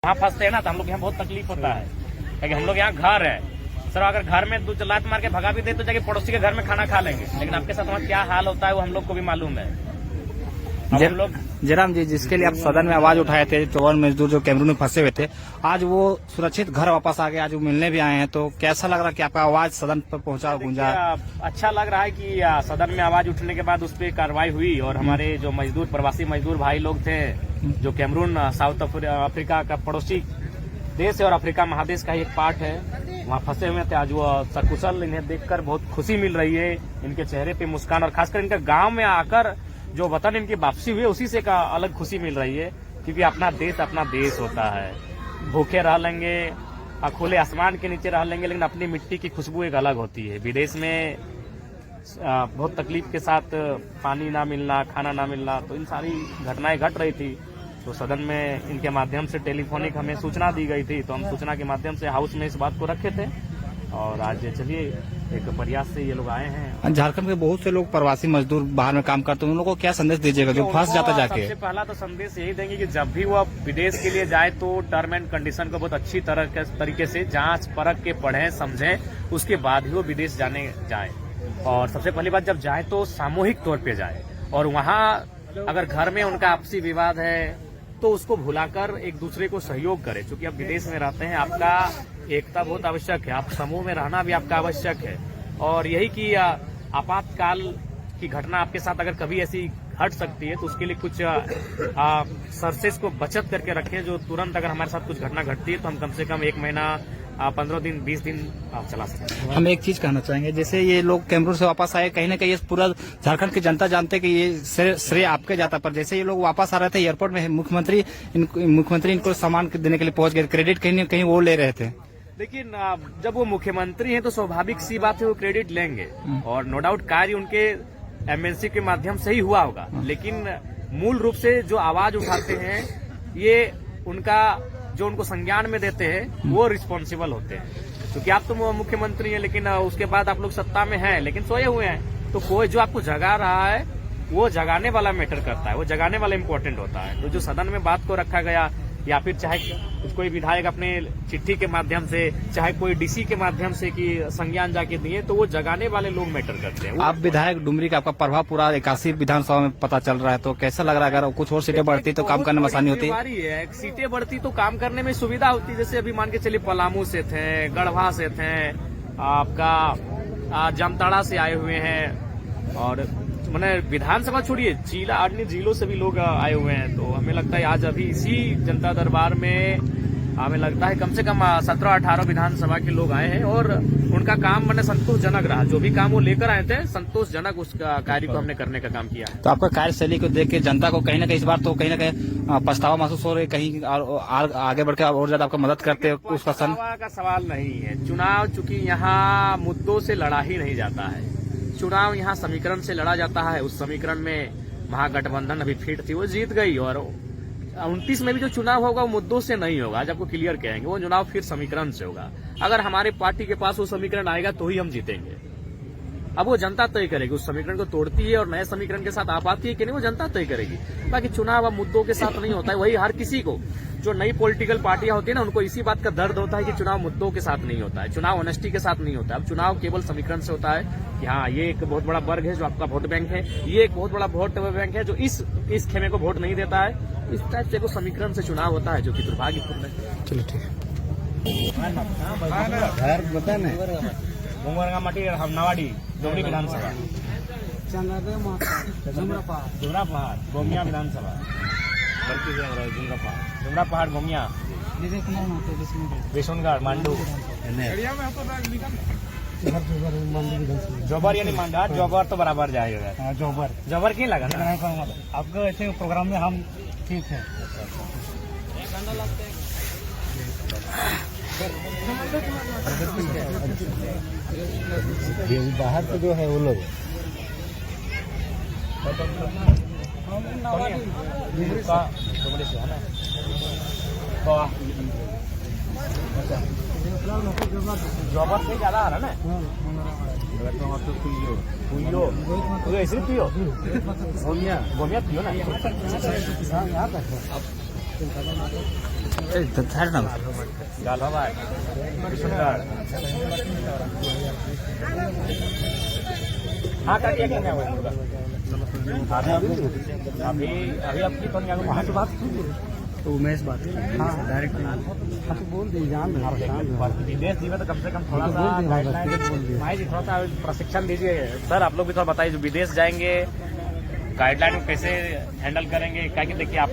वहाँ फंसते हैं ना, तो हम लोग यहाँ बहुत तकलीफ होता है, क्योंकि हम लोग यहाँ घर है सर। अगर घर में दो लात मार के भगा भी दे तो जाके पड़ोसी के घर में खाना खा लेंगे, लेकिन आपके साथ वहाँ क्या हाल होता है वो हम लोग को भी मालूम है। हम लोग जयराम जी, जिसके लिए आप सदन में आवाज उठाए थे, 54 मजदूर जो कैमरून में फंसे हुए थे, आज वो सुरक्षित घर वापस आ गए, आज वो मिलने भी आए हैं, तो कैसा लग रहा है कि आपका आवाज सदन पर पहुंचा, गूंजा? अच्छा लग रहा है कि सदन में आवाज उठने के बाद उस पर कार्रवाई हुई और हमारे जो मजदूर, प्रवासी मजदूर भाई लोग थे, जो कैमरून साउथ अफ्रीका का पड़ोसी देश है और अफ्रीका महादेश का एक पार्ट है, वहाँ फंसे हुए थे, आज वो सकुशल, इन्हें देखकर बहुत खुशी मिल रही है, इनके चेहरे पे मुस्कान, और खासकर इनके गांव में आकर जो वतन इनकी वापसी हुई है उसी से का अलग खुशी मिल रही है, क्योंकि अपना देश होता है। भूखे रह लेंगे, खुले आसमान के नीचे रह लेंगे, लेकिन अपनी मिट्टी की खुशबू एक अलग होती है। विदेश में बहुत तकलीफ के साथ पानी ना मिलना, खाना ना मिलना, तो इन सारी घटनाएं घट रही थी। तो सदन में इनके माध्यम से टेलीफोनिक हमें सूचना दी गई थी, तो हम सूचना के माध्यम से हाउस में इस बात को रखे थे, और आज चलिए एक प्रयास से ये लोग आए हैं। झारखंड के बहुत से लोग प्रवासी मजदूर बाहर में काम करते हैं, उन लोगों को क्या संदेश दीजिएगा जो फंस जाता जाके? सबसे पहला तो संदेश यही देंगे कि जब भी वो विदेश के लिए जाए तो टर्म एंड कंडीशन को बहुत अच्छी तरीके से जांच परख के पढ़ें, समझें, उसके बाद ही वो विदेश जाए। और सबसे पहली बात, जब जाए तो सामूहिक तौर पे जाए, और वहाँ अगर घर में उनका आपसी विवाद है तो उसको भुलाकर एक दूसरे को सहयोग करें, क्योंकि आप विदेश में रहते हैं, आपका एकता बहुत आवश्यक है, आप समूह में रहना भी आपका आवश्यक है। और यही कि आपातकाल की घटना आपके साथ अगर कभी ऐसी घट सकती है तो उसके लिए कुछ सर्सेस को बचत करके रखें, जो तुरंत अगर हमारे साथ कुछ घटना घटती है तो हम कम से कम 1 महीना 15 दिन 20 दिन आप चला सकते हैं। हम एक चीज कहना चाहेंगे, जैसे ये लोग कैमरून से वापस आए, कहीं ना कहीं पूरा झारखंड की जनता जानते हैं कि ये श्रेय आपके जाता, पर जैसे ये लोग वापस आ रहे थे एयरपोर्ट में, मुख्यमंत्री इनको सामान देने के लिए पहुंच गए, क्रेडिट कहीं न कहीं वो ले रहे थे। लेकिन जब वो मुख्यमंत्री हैं तो स्वाभाविक सी बात है वो क्रेडिट लेंगे, और नो डाउट कार्य उनके एमएनसी के माध्यम से ही हुआ होगा, लेकिन मूल रूप से जो आवाज उठाते हैं ये उनका जो उनको संज्ञान में देते हैं वो रिस्पॉन्सिबल होते हैं, क्योंकि आप तो मुख्यमंत्री हैं लेकिन उसके बाद आप लोग सत्ता में हैं लेकिन सोए हुए हैं, तो कोई जो आपको जगा रहा है वो जगाने वाला मैटर करता है, वो जगाने वाला इम्पोर्टेंट होता है। तो जो सदन में बात को रखा गया, या फिर चाहे कोई विधायक अपने चिट्ठी के माध्यम से, चाहे कोई डीसी के माध्यम से कि संज्ञान जाके दिए, तो वो जगाने वाले लोग मैटर करते हैं। आप विधायक डुमरी का आपका प्रभाव पूरा 81 विधानसभा में पता चल रहा है, तो कैसा लग रहा है? अगर कुछ और सीटें बढ़ती तो काम करने में आसानी होती है? सीटें बढ़ती तो काम करने में सुविधा होती, जैसे अभी मान के चलिए पलामू से थे, गढ़वा से थे, आपका जामताड़ा से आए हुए हैं, और मैंने विधानसभा छोड़िए जिला, अन्य जिलों से भी लोग आए हुए हैं। तो हमें लगता है आज अभी इसी जनता दरबार में हमें लगता है कम से कम 17-18 विधानसभा के लोग आए हैं, और उनका काम मैंने संतोषजनक रहा, जो भी काम वो लेकर आए थे संतोषजनक उस कार्य को हमने करने का काम किया। तो आपका कार्यशैली को देख के जनता को कहीं ना कहीं इस बार तो कहीं ना कहीं पछतावा महसूस हो रही है, कहीं आगे बढ़कर और ज्यादा आपका मदद करते उसका का सवाल नहीं है। चुनाव चूंकि यहाँ मुद्दों से लड़ा ही नहीं जाता है, चुनाव यहाँ समीकरण से लड़ा जाता है। उस समीकरण में महागठबंधन अभी फिट थी, वो जीत गई, और 29 में भी जो चुनाव होगा वो मुद्दों से नहीं होगा, आज आपको क्लियर कहेंगे, वो चुनाव फिर समीकरण से होगा। अगर हमारे पार्टी के पास वो समीकरण आएगा तो ही हम जीतेंगे। अब वो जनता तय करेगी, उस समीकरण को तोड़ती है और नए समीकरण के साथ आ पाती है कि नहीं, वो जनता तय करेगी। बाकी चुनाव अब मुद्दों के साथ नहीं होता है, वही हर किसी को, जो नई पॉलिटिकल पार्टियां होती है ना, उनको इसी बात का दर्द होता है कि चुनाव मुद्दों के साथ नहीं होता है, चुनाव ऑनेस्टी के साथ नहीं होता है। अब चुनाव केवल समीकरण से होता है कि हाँ ये एक बहुत बड़ा वर्ग है जो आपका वोट बैंक है, ये एक बहुत बड़ा वोट बैंक है जो इस खेमे को वोट नहीं देता है। इस टाइप से समीकरण से चुनाव होता है, जो कि दुर्भाग्यपूर्ण है। चलो ठीक है। घुंगरगा मटी नवाडी डोमरी विधानसभा, जुमरा पहाड़ गोमिया विधानसभा, जुमरा पहाड़ गोमिया, विशुनगढ़ मांडू, जोबर यानी मांडा, जोबर तो बराबर जाएगा। जोबर क्यों लगा ना आपको? ऐसे प्रोग्राम में हम ठीक है। बाहर से जो है वो लोग जॉबर से ज्यादा आ रहा ना, तो ऐसे पियो, गोमिया पियो ना। गालवाबाद, किशनगढ़। हाँ काटिए क्या हुआ पूरा? अभी अभी आपकी फोन वहाँ से बात तो उमेश बात डायरेक्ट तो बोल दी जान विदेश जी में तो कम से कम थोड़ा सा गाइडलाइन भाई जी थोड़ा सा प्रशिक्षण दीजिए सर। आप लोग भी थोड़ा बताइए जो विदेश जाएंगे गाइडलाइन कैसे हैंडल करेंगे, क्या कि देखिए आप